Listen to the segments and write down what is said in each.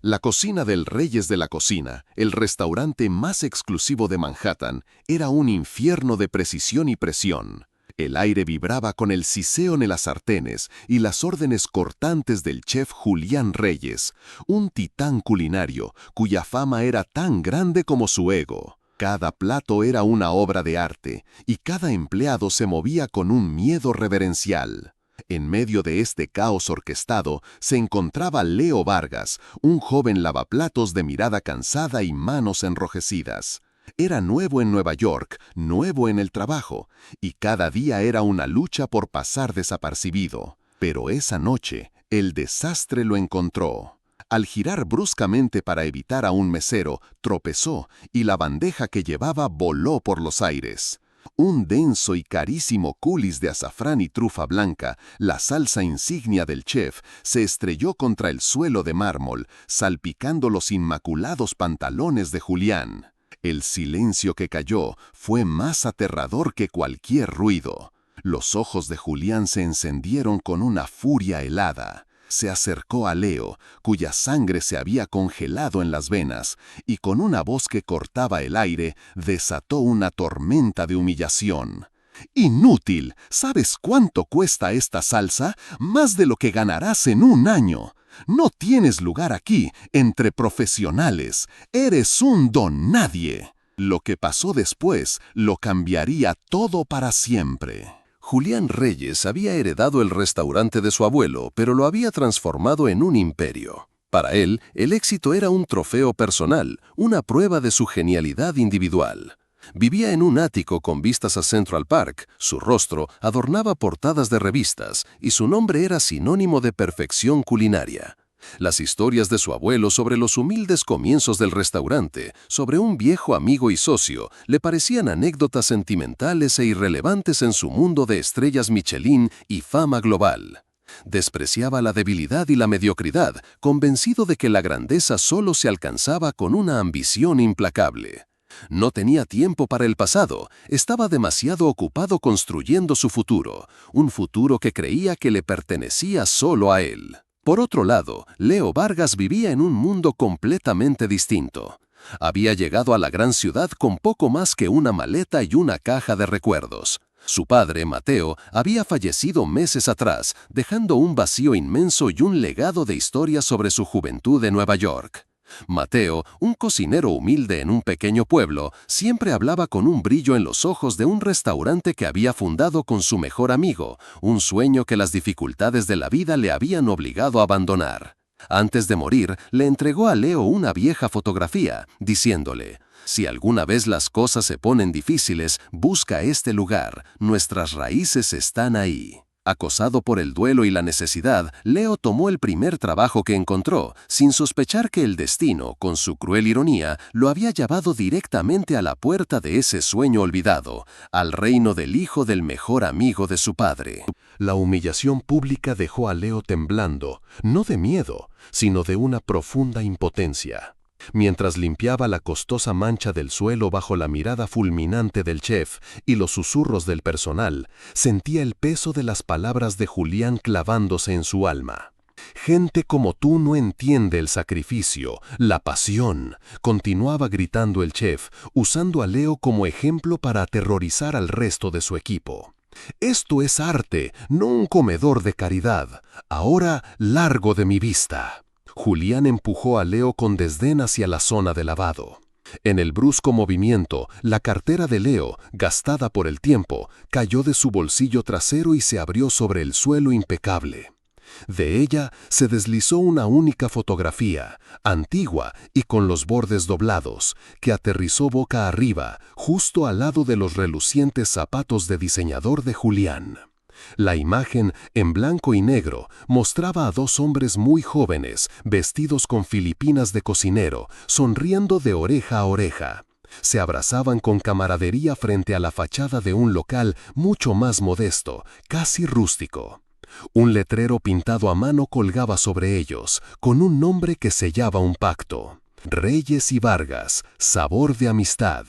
La cocina del Reyes de la Cocina, el restaurante más exclusivo de Manhattan, era un infierno de precisión y presión. El aire vibraba con el siseo en las sartenes y las órdenes cortantes del chef Julián Reyes, un titán culinario cuya fama era tan grande como su ego. Cada plato era una obra de arte y cada empleado se movía con un miedo reverencial. En medio de este caos orquestado se encontraba Leo Vargas, un joven lavaplatos de mirada cansada y manos enrojecidas. Era nuevo en Nueva York, nuevo en el trabajo, y cada día era una lucha por pasar desapercibido. Pero esa noche, el desastre lo encontró. Al girar bruscamente para evitar a un mesero, tropezó y la bandeja que llevaba voló por los aires. Un denso y carísimo coulis de azafrán y trufa blanca, la salsa insignia del chef, se estrelló contra el suelo de mármol, salpicando los inmaculados pantalones de Julián. El silencio que cayó fue más aterrador que cualquier ruido. Los ojos de Julián se encendieron con una furia helada. Se acercó a Leo, cuya sangre se había congelado en las venas, y con una voz que cortaba el aire, desató una tormenta de humillación. «Inútil. ¿Sabes cuánto cuesta esta salsa? Más de lo que ganarás en un año. No tienes lugar aquí, entre profesionales. Eres un don nadie». Lo que pasó después lo cambiaría todo para siempre. Julián Reyes había heredado el restaurante de su abuelo, pero lo había transformado en un imperio. Para él, el éxito era un trofeo personal, una prueba de su genialidad individual. Vivía en un ático con vistas a Central Park, su rostro adornaba portadas de revistas y su nombre era sinónimo de perfección culinaria. Las historias de su abuelo sobre los humildes comienzos del restaurante, sobre un viejo amigo y socio, le parecían anécdotas sentimentales e irrelevantes en su mundo de estrellas Michelin y fama global. Despreciaba la debilidad y la mediocridad, convencido de que la grandeza solo se alcanzaba con una ambición implacable. No tenía tiempo para el pasado, estaba demasiado ocupado construyendo su futuro, un futuro que creía que le pertenecía solo a él. Por otro lado, Leo Vargas vivía en un mundo completamente distinto. Había llegado a la gran ciudad con poco más que una maleta y una caja de recuerdos. Su padre, Mateo, había fallecido meses atrás, dejando un vacío inmenso y un legado de historias sobre su juventud en Nueva York. Mateo, un cocinero humilde en un pequeño pueblo, siempre hablaba con un brillo en los ojos de un restaurante que había fundado con su mejor amigo, un sueño que las dificultades de la vida le habían obligado a abandonar. Antes de morir, le entregó a Leo una vieja fotografía, diciéndole: «Si alguna vez las cosas se ponen difíciles, busca este lugar, nuestras raíces están ahí». Acosado por el duelo y la necesidad, Leo tomó el primer trabajo que encontró, sin sospechar que el destino, con su cruel ironía, lo había llevado directamente a la puerta de ese sueño olvidado, al reino del hijo del mejor amigo de su padre. La humillación pública dejó a Leo temblando, no de miedo, sino de una profunda impotencia. Mientras limpiaba la costosa mancha del suelo bajo la mirada fulminante del chef y los susurros del personal, sentía el peso de las palabras de Julián clavándose en su alma. «Gente como tú no entiende el sacrificio, la pasión», continuaba gritando el chef, usando a Leo como ejemplo para aterrorizar al resto de su equipo. «Esto es arte, no un comedor de caridad. Ahora largo de mi vista». Julián empujó a Leo con desdén hacia la zona de lavado. En el brusco movimiento, la cartera de Leo, gastada por el tiempo, cayó de su bolsillo trasero y se abrió sobre el suelo impecable. De ella se deslizó una única fotografía, antigua y con los bordes doblados, que aterrizó boca arriba, justo al lado de los relucientes zapatos de diseñador de Julián. La imagen, en blanco y negro, mostraba a dos hombres muy jóvenes, vestidos con filipinas de cocinero, sonriendo de oreja a oreja. Se abrazaban con camaradería frente a la fachada de un local mucho más modesto, casi rústico. Un letrero pintado a mano colgaba sobre ellos, con un nombre que sellaba un pacto: Reyes y Vargas, sabor de amistad.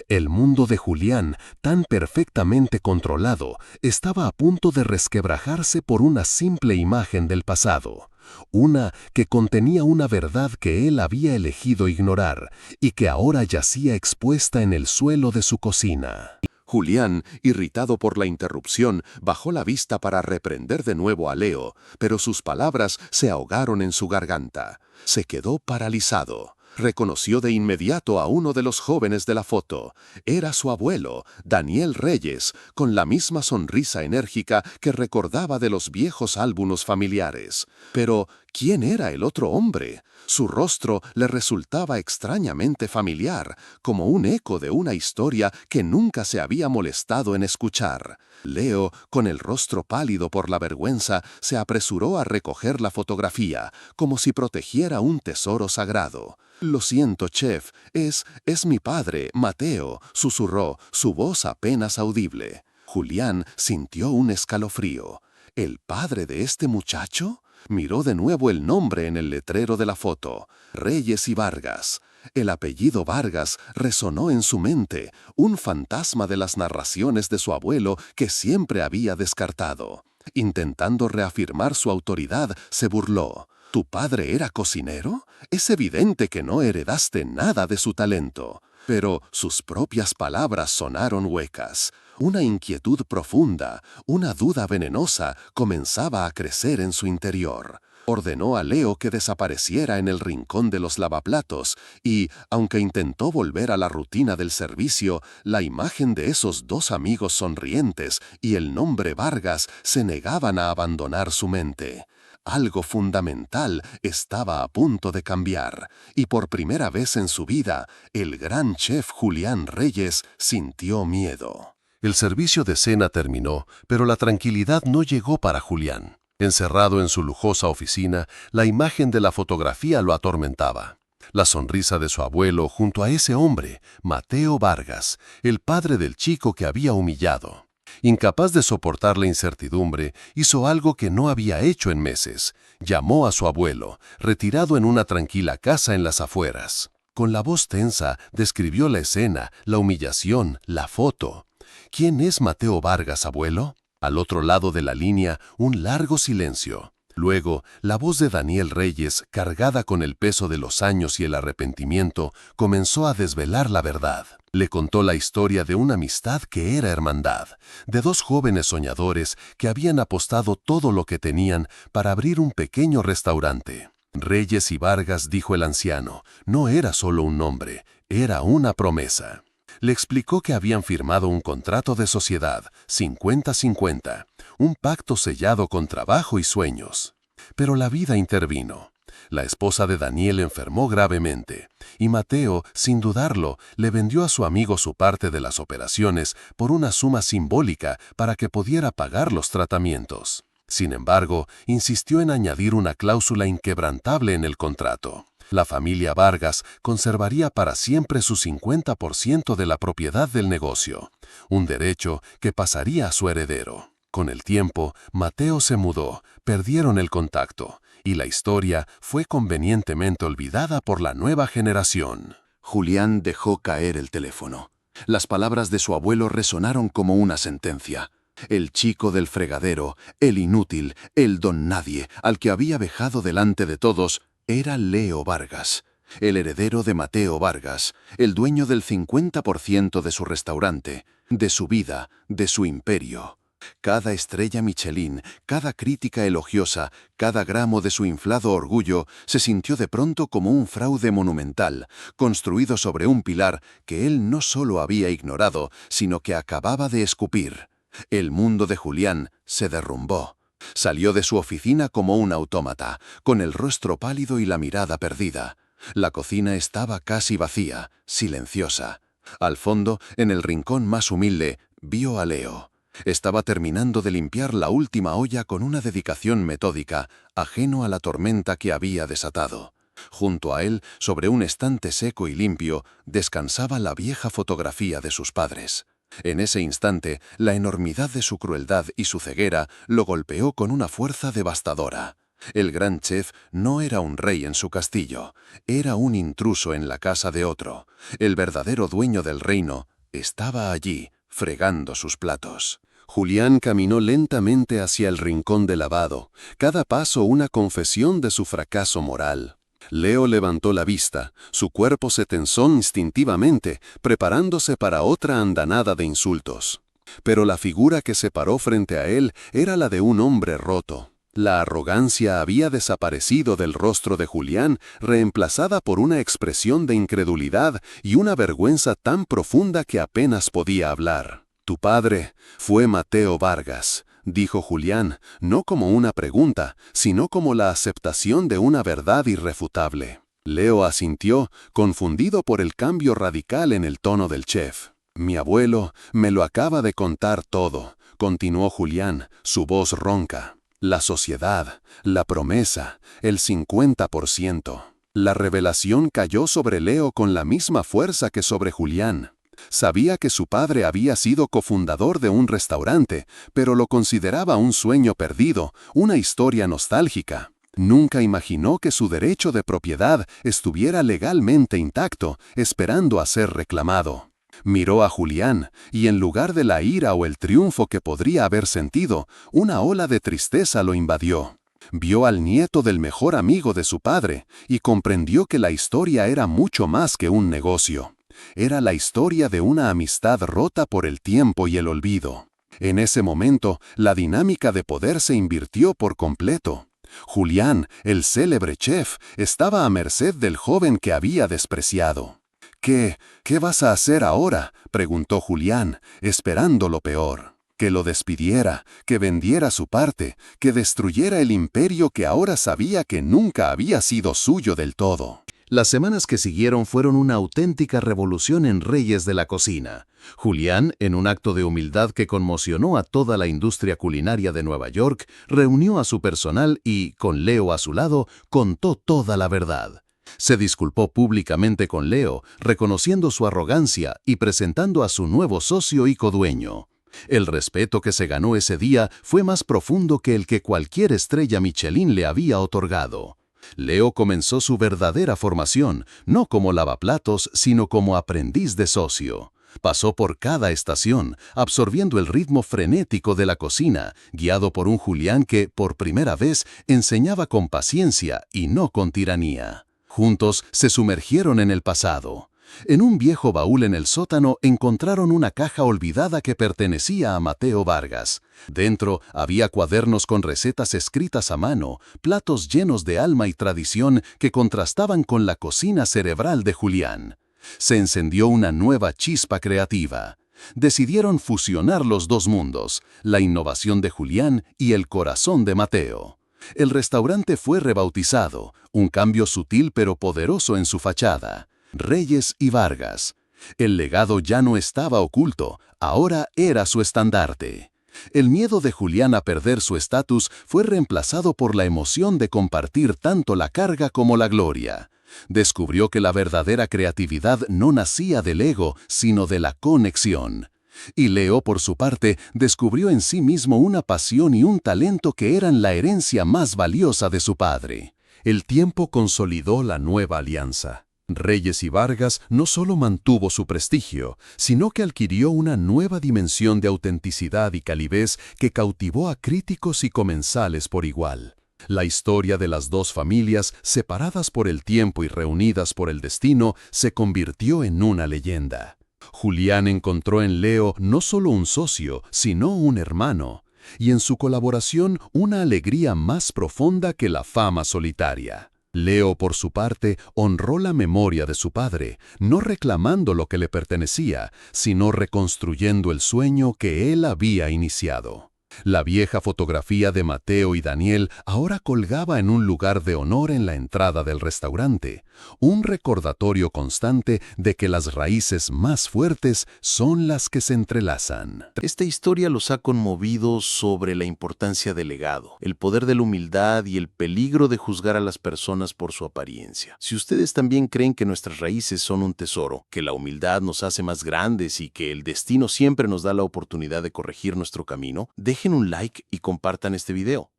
El mundo de Julián, tan perfectamente controlado, estaba a punto de resquebrajarse por una simple imagen del pasado, una que contenía una verdad que él había elegido ignorar y que ahora yacía expuesta en el suelo de su cocina. Julián, irritado por la interrupción, bajó la vista para reprender de nuevo a Leo, pero sus palabras se ahogaron en su garganta. Se quedó paralizado. Reconoció de inmediato a uno de los jóvenes de la foto. Era su abuelo, Daniel Reyes, con la misma sonrisa enérgica que recordaba de los viejos álbumes familiares. Pero, ¿quién era el otro hombre? Su rostro le resultaba extrañamente familiar, como un eco de una historia que nunca se había molestado en escuchar. Leo, con el rostro pálido por la vergüenza, se apresuró a recoger la fotografía, como si protegiera un tesoro sagrado. «Lo siento, chef, es mi padre, Mateo», susurró, su voz apenas audible. Julián sintió un escalofrío. ¿El padre de este muchacho? Miró de nuevo el nombre en el letrero de la foto, Reyes y Vargas. El apellido Vargas resonó en su mente, un fantasma de las narraciones de su abuelo que siempre había descartado. Intentando reafirmar su autoridad, se burló. ¿Tu padre era cocinero? Es evidente que no heredaste nada de su talento. Pero sus propias palabras sonaron huecas. Una inquietud profunda, una duda venenosa comenzaba a crecer en su interior. Ordenó a Leo que desapareciera en el rincón de los lavaplatos y, aunque intentó volver a la rutina del servicio, la imagen de esos dos amigos sonrientes y el nombre Vargas se negaban a abandonar su mente. Algo fundamental estaba a punto de cambiar, y por primera vez en su vida, el gran chef Julián Reyes sintió miedo. El servicio de cena terminó, pero la tranquilidad no llegó para Julián. Encerrado en su lujosa oficina, la imagen de la fotografía lo atormentaba. La sonrisa de su abuelo junto a ese hombre, Mateo Vargas, el padre del chico que había humillado. Incapaz de soportar la incertidumbre, hizo algo que no había hecho en meses. Llamó a su abuelo, retirado en una tranquila casa en las afueras. Con la voz tensa, describió la escena, la humillación, la foto. ¿Quién es Mateo Vargas, abuelo? Al otro lado de la línea, un largo silencio. Luego, la voz de Daniel Reyes, cargada con el peso de los años y el arrepentimiento, comenzó a desvelar la verdad. Le contó la historia de una amistad que era hermandad, de dos jóvenes soñadores que habían apostado todo lo que tenían para abrir un pequeño restaurante. Reyes y Vargas, dijo el anciano, no era solo un nombre, era una promesa. Le explicó que habían firmado un contrato de sociedad, 50-50, un pacto sellado con trabajo y sueños. Pero la vida intervino. La esposa de Daniel enfermó gravemente, y Mateo, sin dudarlo, le vendió a su amigo su parte de las operaciones por una suma simbólica para que pudiera pagar los tratamientos. Sin embargo, insistió en añadir una cláusula inquebrantable en el contrato. La familia Vargas conservaría para siempre su 50% de la propiedad del negocio, un derecho que pasaría a su heredero. Con el tiempo, Mateo se mudó, perdieron el contacto, y la historia fue convenientemente olvidada por la nueva generación. Julián dejó caer el teléfono. Las palabras de su abuelo resonaron como una sentencia. El chico del fregadero, el inútil, el don nadie, al que había vejado delante de todos, era Leo Vargas, el heredero de Mateo Vargas, el dueño del 50% de su restaurante, de su vida, de su imperio. Cada estrella Michelin, cada crítica elogiosa, cada gramo de su inflado orgullo se sintió de pronto como un fraude monumental, construido sobre un pilar que él no solo había ignorado, sino que acababa de escupir. El mundo de Julián se derrumbó. Salió de su oficina como un autómata, con el rostro pálido y la mirada perdida. La cocina estaba casi vacía, silenciosa. Al fondo, en el rincón más humilde, vio a Leo. Estaba terminando de limpiar la última olla con una dedicación metódica, ajeno a la tormenta que había desatado. Junto a él, sobre un estante seco y limpio, descansaba la vieja fotografía de sus padres. En ese instante, la enormidad de su crueldad y su ceguera lo golpeó con una fuerza devastadora. El gran chef no era un rey en su castillo, era un intruso en la casa de otro. El verdadero dueño del reino estaba allí, fregando sus platos. Julián caminó lentamente hacia el rincón de lavado, cada paso una confesión de su fracaso moral. Leo levantó la vista, su cuerpo se tensó instintivamente, preparándose para otra andanada de insultos. Pero la figura que se paró frente a él era la de un hombre roto. La arrogancia había desaparecido del rostro de Julián, reemplazada por una expresión de incredulidad y una vergüenza tan profunda que apenas podía hablar. «Tu padre fue Mateo Vargas», dijo Julián, no como una pregunta, sino como la aceptación de una verdad irrefutable. Leo asintió, confundido por el cambio radical en el tono del chef. «Mi abuelo me lo acaba de contar todo», continuó Julián, su voz ronca. «La sociedad, la promesa, el 50%. La revelación cayó sobre Leo con la misma fuerza que sobre Julián. Sabía que su padre había sido cofundador de un restaurante, pero lo consideraba un sueño perdido, una historia nostálgica. Nunca imaginó que su derecho de propiedad estuviera legalmente intacto, esperando a ser reclamado. Miró a Julián, y en lugar de la ira o el triunfo que podría haber sentido, una ola de tristeza lo invadió. Vio al nieto del mejor amigo de su padre, y comprendió que la historia era mucho más que un negocio. Era la historia de una amistad rota por el tiempo y el olvido. En ese momento, la dinámica de poder se invirtió por completo. Julián, el célebre chef, estaba a merced del joven que había despreciado. ¿Qué vas a hacer ahora?», preguntó Julián, esperando lo peor. Que lo despidiera, que vendiera su parte, que destruyera el imperio que ahora sabía que nunca había sido suyo del todo. Las semanas que siguieron fueron una auténtica revolución en Reyes de la Cocina. Julián, en un acto de humildad que conmocionó a toda la industria culinaria de Nueva York, reunió a su personal y, con Leo a su lado, contó toda la verdad. Se disculpó públicamente con Leo, reconociendo su arrogancia y presentando a su nuevo socio y codueño. El respeto que se ganó ese día fue más profundo que el que cualquier estrella Michelin le había otorgado. Leo comenzó su verdadera formación, no como lavaplatos, sino como aprendiz de socio. Pasó por cada estación, absorbiendo el ritmo frenético de la cocina, guiado por un Julián que, por primera vez, enseñaba con paciencia y no con tiranía. Juntos se sumergieron en el pasado. En un viejo baúl en el sótano encontraron una caja olvidada que pertenecía a Mateo Vargas. Dentro había cuadernos con recetas escritas a mano, platos llenos de alma y tradición que contrastaban con la cocina cerebral de Julián. Se encendió una nueva chispa creativa. Decidieron fusionar los dos mundos, la innovación de Julián y el corazón de Mateo. El restaurante fue rebautizado, un cambio sutil pero poderoso en su fachada. Reyes y Vargas. El legado ya no estaba oculto, ahora era su estandarte. El miedo de Julián a perder su estatus fue reemplazado por la emoción de compartir tanto la carga como la gloria. Descubrió que la verdadera creatividad no nacía del ego, sino de la conexión. Y Leo, por su parte, descubrió en sí mismo una pasión y un talento que eran la herencia más valiosa de su padre. El tiempo consolidó la nueva alianza. Reyes y Vargas no solo mantuvo su prestigio, sino que adquirió una nueva dimensión de autenticidad y calidez que cautivó a críticos y comensales por igual. La historia de las dos familias, separadas por el tiempo y reunidas por el destino, se convirtió en una leyenda. Julián encontró en Leo no solo un socio, sino un hermano, y en su colaboración una alegría más profunda que la fama solitaria. Leo, por su parte, honró la memoria de su padre, no reclamando lo que le pertenecía, sino reconstruyendo el sueño que él había iniciado. La vieja fotografía de Mateo y Daniel ahora colgaba en un lugar de honor en la entrada del restaurante, un recordatorio constante de que las raíces más fuertes son las que se entrelazan. Esta historia los ha conmovido sobre la importancia del legado, el poder de la humildad y el peligro de juzgar a las personas por su apariencia. Si ustedes también creen que nuestras raíces son un tesoro, que la humildad nos hace más grandes y que el destino siempre nos da la oportunidad de corregir nuestro camino, dejen un like y compartan este video.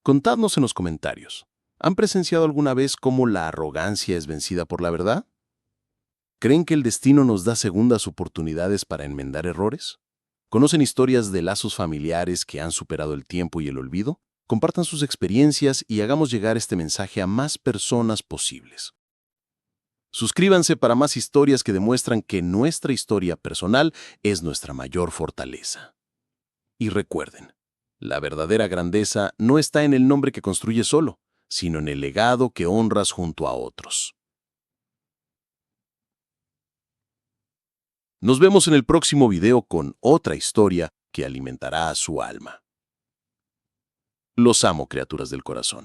Contadnos en los comentarios, ¿han presenciado alguna vez cómo la arrogancia es vencida por la verdad? ¿Creen que el destino nos da segundas oportunidades para enmendar errores? ¿Conocen historias de lazos familiares que han superado el tiempo y el olvido? Compartan sus experiencias y hagamos llegar este mensaje a más personas posibles. Suscríbanse para más historias que demuestran que nuestra historia personal es nuestra mayor fortaleza. Y recuerden, la verdadera grandeza no está en el nombre que construyes solo, sino en el legado que honras junto a otros. Nos vemos en el próximo video con otra historia que alimentará a su alma. Los amo, criaturas del corazón.